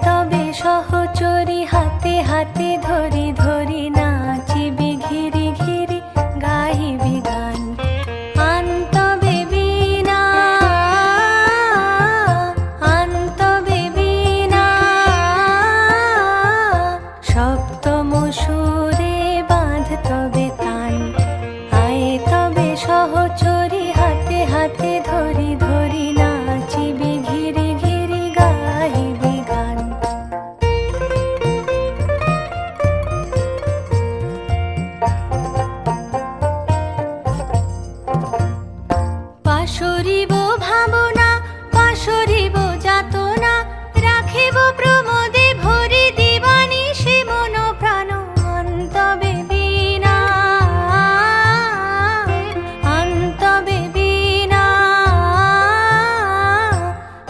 তবে সহচরী হাতে হাতে ধরি ধরি নাচিবি ঘিরি ঘিরি গাহিবি গান। আন তবে বীণা আন তবে বীণা সপ্তম সুরে বাঁধ তবে তান। আয় তবে সহচরী হাতে হাতে ধরি ধরি নাচিবি ঘিরি ঘিরি গাহিবি গান। পাশরিব ভাবনা পাশরিব যাতনা রাখিব প্রমোদে ভরি দিবানিশি মন প্রাণ। আন তবে বীণা আন তবে বীণা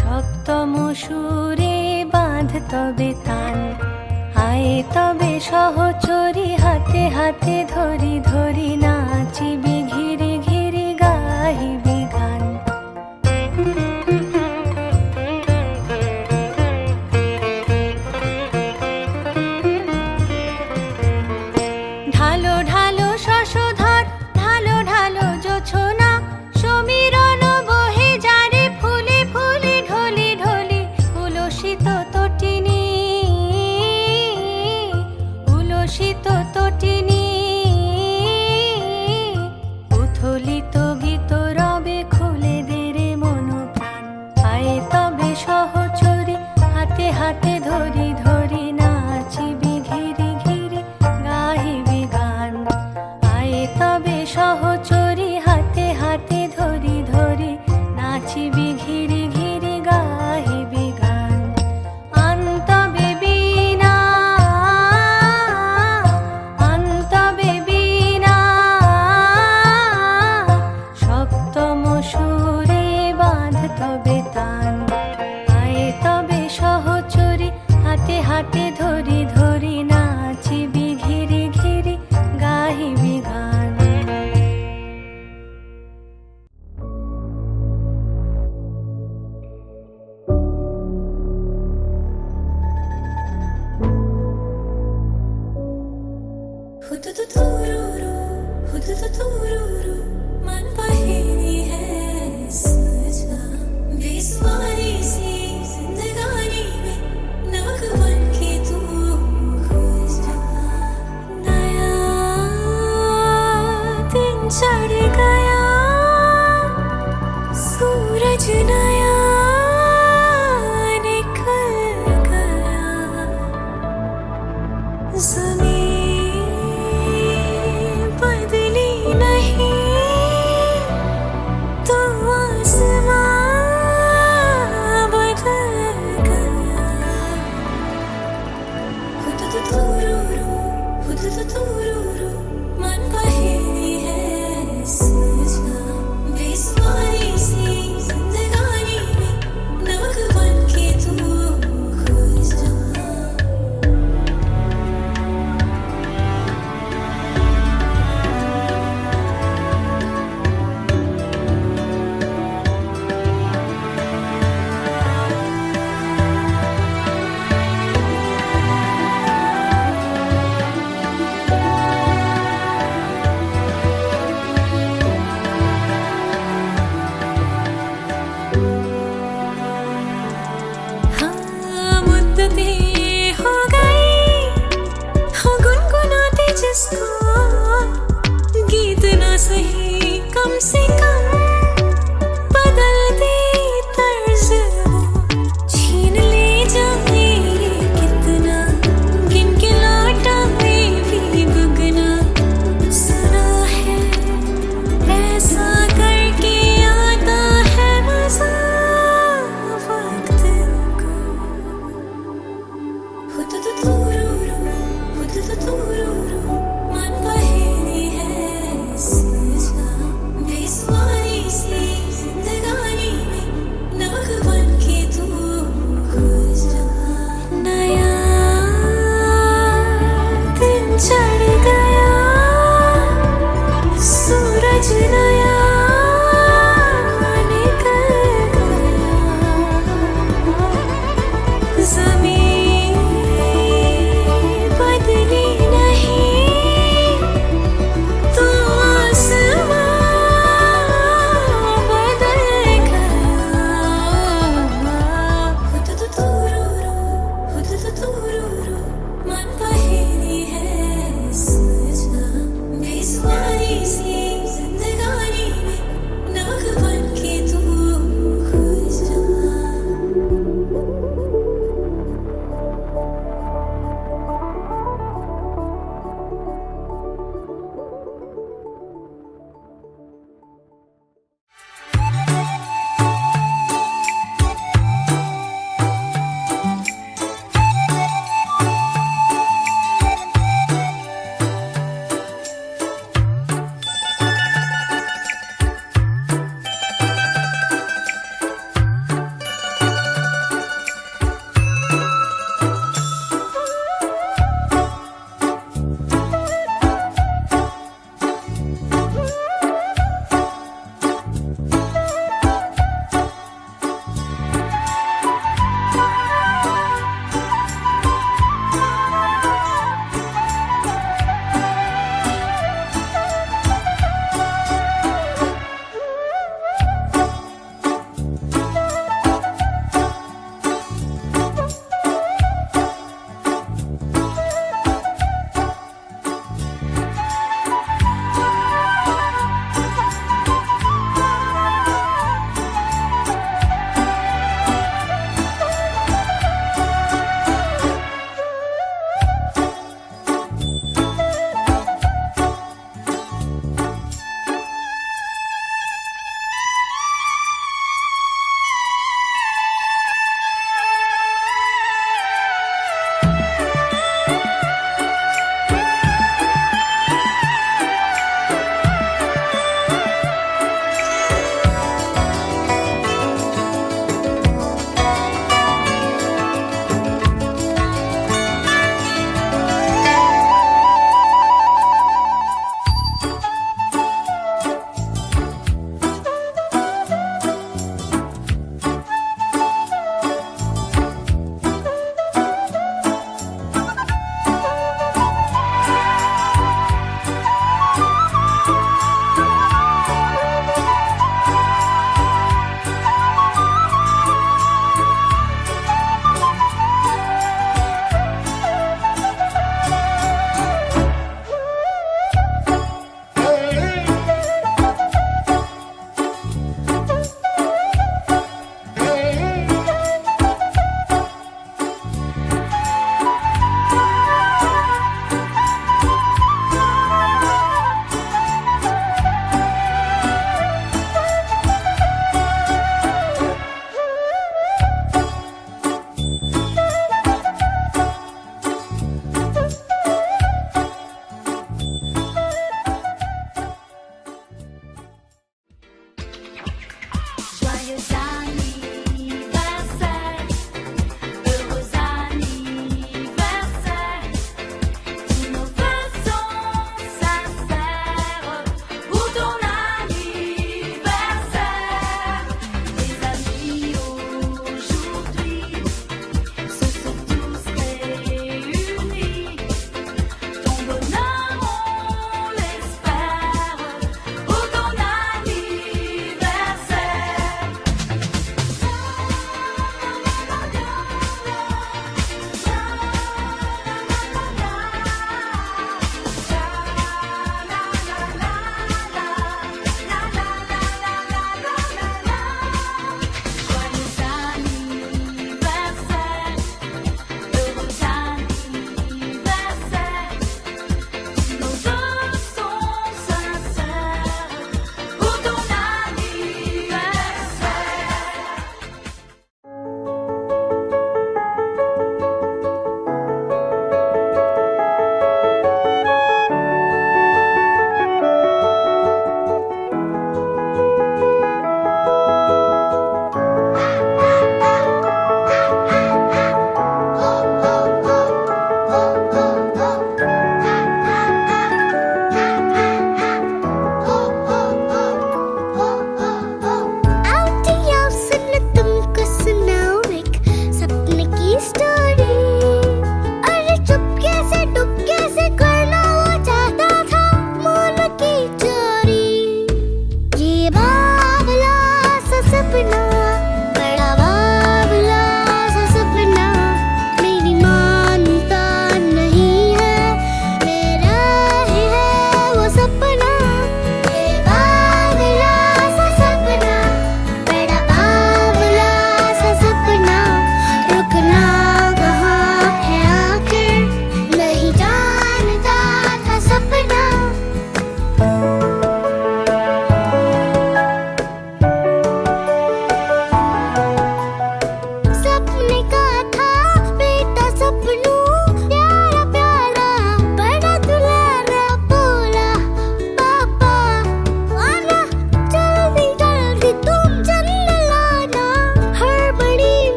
সপ্তম সুরে বাঁধ তবে তান। আয় তবে সহচরী হাতে হাতে ধরি ধরি নাচিবি ঘিরি ঘিরি গাহিবি গান। ঢালো ঢালো শশধর ঢালো ঢালো জোছনা সমীরণ বহে যারে ফুলে ফুলে ঢলি ঢলি। উলসিত তটিনী উলসিত তটিনী উথলিত গীত রবে খুলে দে রে মন প্রাণ। আয় তবে সহচরী হাতে হাতে ধরি ধরি নাচিবি ঘিরি ঘিরি গাহিবি গান। আয় তবে সহচরী হাতে হাতে ধরি ধরি নাচিবি ঘিরি ঘিরি গাহিবি গান। আন তবে বীণা আন তবে বীণা সপ্তম সুরে বাঁধ তবে তান। আয় তবে সহচরী হাতে হাতে ধরি ধরি